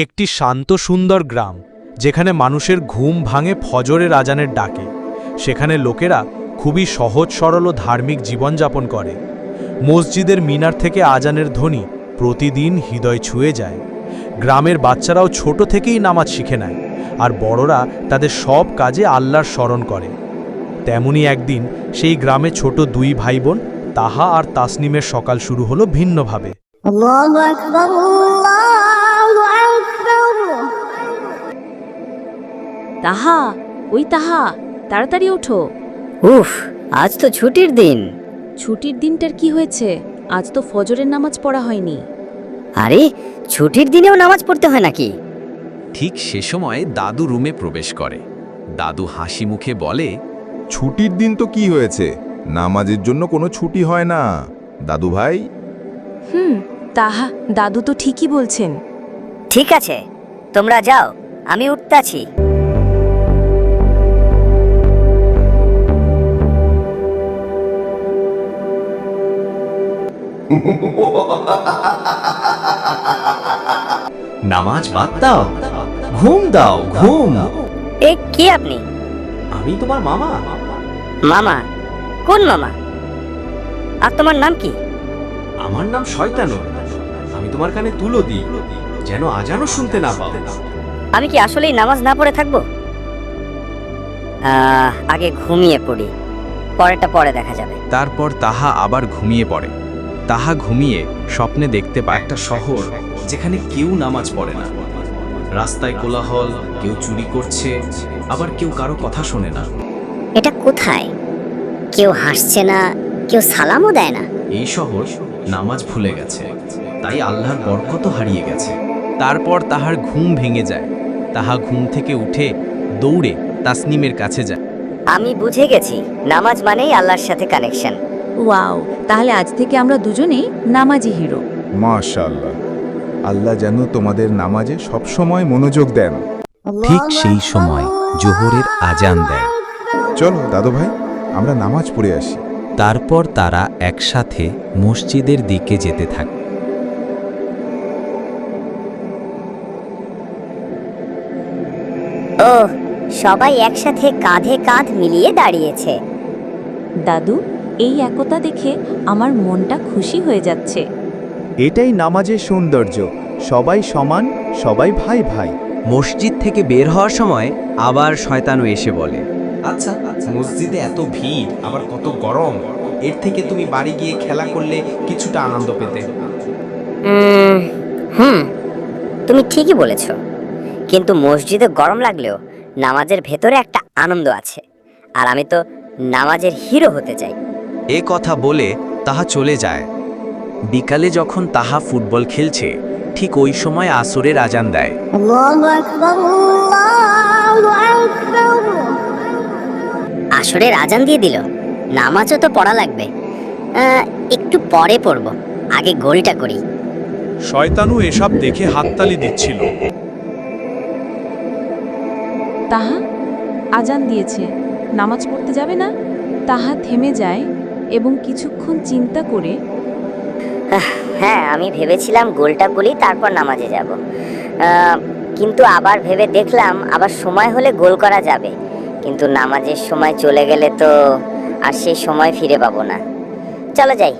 একটি শান্ত সুন্দর গ্রাম, যেখানে মানুষের ঘুম ভাঙে ফজরের আজানের ডাকে। সেখানে লোকেরা খুবই সহজ সরল ও ধার্মিক জীবনযাপন করে। মসজিদের মিনার থেকে আজানের ধ্বনি প্রতিদিন হৃদয় ছুঁয়ে যায়। গ্রামের বাচ্চারাও ছোট থেকেই নামাজ শিখে নেয়, আর বড়রা তাদের সব কাজে আল্লাহর স্মরণ করে। তেমনি একদিন সেই গ্রামে ছোট দুই ভাই বোন তাহা আর তাসনিমের সকাল শুরু হলো ভিন্নভাবে। আল্লাহু আকবার, আল্লাহু আকবার। তাহা, ওই তাহা, তাড়াতাড়ি ওঠো। উফ, আজ তো ছুটির দিন। ছুটির দিনটার কি হয়েছে? আজ তো ফজরের নামাজ পড়া হয়নি। আরে, ছুটির দিনেও নামাজ পড়তে হয় নাকি? ঠিক সে সময় দাদু রুমে প্রবেশ করে। দাদু হাসি মুখে বলে, ছুটির দিন তো কি হয়েছে, নামাজের জন্য কোনো ছুটি হয় না দাদু ভাই। তাহা, দাদু তো ঠিকই বলছেন। ঠিক আছে, তোমরা যাও, আমি উঠতাছি। নামাজ বাদ দাও, ঘুম দাও, ঘুম। এ কি আপনি? আমি তোমার মামা। মামা? কোন মামা? আর তোমার নাম কি? আমার নাম শয়তানুর। আমি তোমার কানে তুলো দিই, যেন আজানও শুনতে না পাও। আমি কি আসলেই নামাজ না পড়ে থাকবো? আগে ঘুমিয়ে পড়ি, পরেরটা পরে দেখা যাবে। তারপর তাহা আবার ঘুমিয়ে পড়ে। তাহা ঘুমিয়ে স্বপ্নে দেখতে পায় একটা শহর যেখানে কেউ নামাজ পড়ে না। রাস্তায় কোলাহল, কেউ চুরি করছে, আবার কেউ কারো কথা শোনে না। এটা কোথায়? কেউ হাসছে না, কেউ সালামও দেয় না। এই শহর নামাজ ভুলে গেছে, তাই আল্লাহর বরকত হারিয়ে গেছে। তারপর তাহার ঘুম ভেঙে যায়। তাহা ঘুম থেকে উঠে দৌড়ে তাসনিমের কাছে যায়। আমি বুঝে গেছি, নামাজ মানেই আল্লাহর সাথে কানেকশন। ওয়াও, তাহলে আজ থেকে আমরা দুজনেই নামাজি হিরো। মাশাআল্লাহ, আল্লাহ যেন তোমাদের নামাজে সবসময় মনোযোগ দেন। ঠিক সেই সময় জোহরের আজান দেয়। চলো দাদু ভাই, আমরা নামাজ পড়ে আসি। তারপর তারা একসাথে মসজিদের দিকে যেতে থাকে। ও, সবাই একসাথে কাঁধে কাঁধ মিলিয়ে দাঁড়িয়েছে। দাদু, এই একতা দেখে আমার মনটা খুশি হয়ে যাচ্ছে। এটাই নামাজের সৌন্দর্য, সবাই সমান, সবাই ভাই ভাই। মসজিদ থেকে বের হওয়ার সময় আবার শয়তানও এসে বলে, আচ্ছা, মসজিদে এত ভিড়, আবার কত গরম। এর থেকে তুমি বাড়ি গিয়ে খেলা করলে কিছুটা আনন্দ পেতে। তুমি ঠিকই বলেছ, কিন্তু মসজিদে গরম লাগলেও নামাজের ভেতরে একটা আনন্দ আছে, আর আমি তো নামাজের হিরো হতে চাই। এ কথা বলে তাহা চলে যায়। বিকালে যখন তাহা ফুটবল খেলছে, ঠিক ওই সময় আসরের আজান দেয়। আল্লাহু আকবার, আল্লাহু আকবার। আসরের আজান দিয়ে দিল, নামাজও তো পড়া লাগবে। একটু পরে পড়ব, আগে গোলটা করি। শয়তানু এসব দেখে হাততালি দিচ্ছিল। তাহা, আজান দিয়েছে, নামাজ পড়তে যাবে না? তাহা থেমে যায় এবং কিছুক্ষণ চিন্তা করে, হ্যাঁ, আমি ভেবেছিলাম গোলটা করি, তারপর নামাজে যাব। কিন্তু আবার ভেবে দেখলাম, আবার সময় হলে গোল করা যাবে, কিন্তু নামাজের সময় চলে গেলে তো আর সেই সময় ফিরে পাবো না। চলো যাই।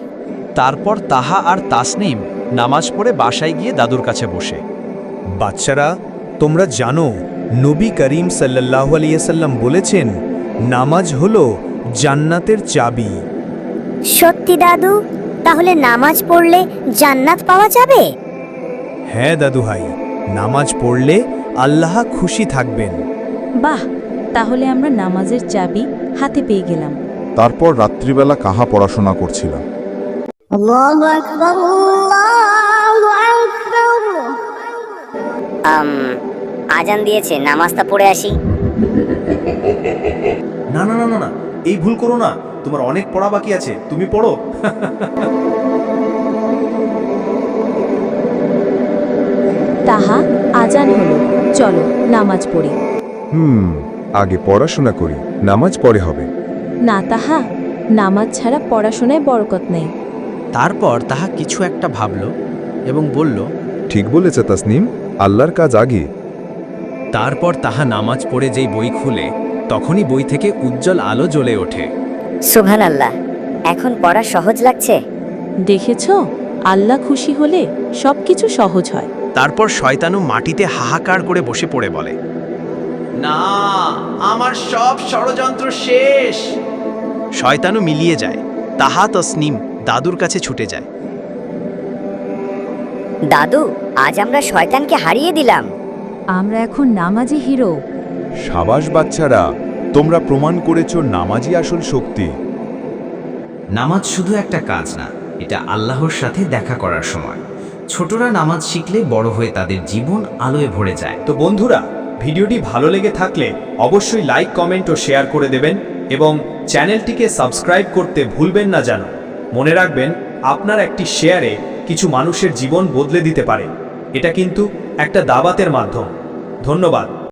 তারপর তাহা আর তাসনিম নামাজ পড়ে বাসায় গিয়ে দাদুর কাছে বসে। বাচ্চারা, তোমরা জানো নবী করিম সাল্লাল্লাহু আলাইহি সাল্লাম বলেছেন, নামাজ হলো জান্নাতের চাবি। সত্যি দাদু? তাহলে নামাজ পড়লে জান্নাত পাওয়া যাবে? হ্যাঁ দাদু ভাই, নামাজ পড়লে আল্লাহ খুশি থাকবেন। বাহ, তাহলে আমরা নামাজের চাবি হাতে পেয়ে গেলাম। তারপর রাত্রিবেলা কাহা পড়াশোনা করছিল। আল্লাহু আকবার, আল্লাহু আকবার। আজান দিয়েছে, নামাজটা পড়ে আসি। না না না না না, এই ভুল করো না, তোমার অনেক পড়া বাকি আছে, তুমি পড়ো। তাহা, আজান হলো, চলো নামাজ পড়ি। আগে পড়াশোনা করি, নামাজ পরে হবে। না তাহা, নামাজ ছাড়া পড়াশোনায় বরকত নেই। তারপর তাহা কিছু একটা ভাবল এবং বলল, ঠিক বলেছে তাসনিম, আল্লাহর কাজ আগে। তারপর তাহা নামাজ পড়ে যেই বই খুলে তখনই বই থেকে উজ্জ্বল আলো জ্বলে ওঠে। সুবহানাল্লাহ, এখন পড়া সহজ লাগছে। দেখেছ, আল্লাহ খুশি হলে সবকিছু সহজ হয়। তারপর শয়তানু মাটিতে হাহাকার করে বসে পড়ে বলে, না, আমার সব ষড়যন্ত্র শেষ। শয়তানু মিলিয়ে যায়। তাহা তসনিম দাদুর কাছে ছুটে যায়। দাদু, আজ আমরা শয়তানকে হারিয়ে দিলাম। আমরা এখন নামাজি হিরো। সাবাস বাচ্চারা, তোমরা প্রমাণ করেছো নামাজই আসল শক্তি। নামাজ শুধু একটা কাজ না, এটা আল্লাহর সাথে দেখা করার সময়। ছোটরা নামাজ শিখলে বড় হয়ে তাদের জীবন আলোয় ভরে যায়। তো বন্ধুরা, ভিডিওটি ভালো লেগে থাকলে অবশ্যই লাইক, কমেন্ট ও শেয়ার করে দেবেন এবং চ্যানেলটিকে সাবস্ক্রাইব করতে ভুলবেন না যেন। মনে রাখবেন, আপনার একটি শেয়ারে কিছু মানুষের জীবন বদলে দিতে পারে। এটা কিন্তু একটা দাওয়াতের মাধ্যম। ধন্যবাদ।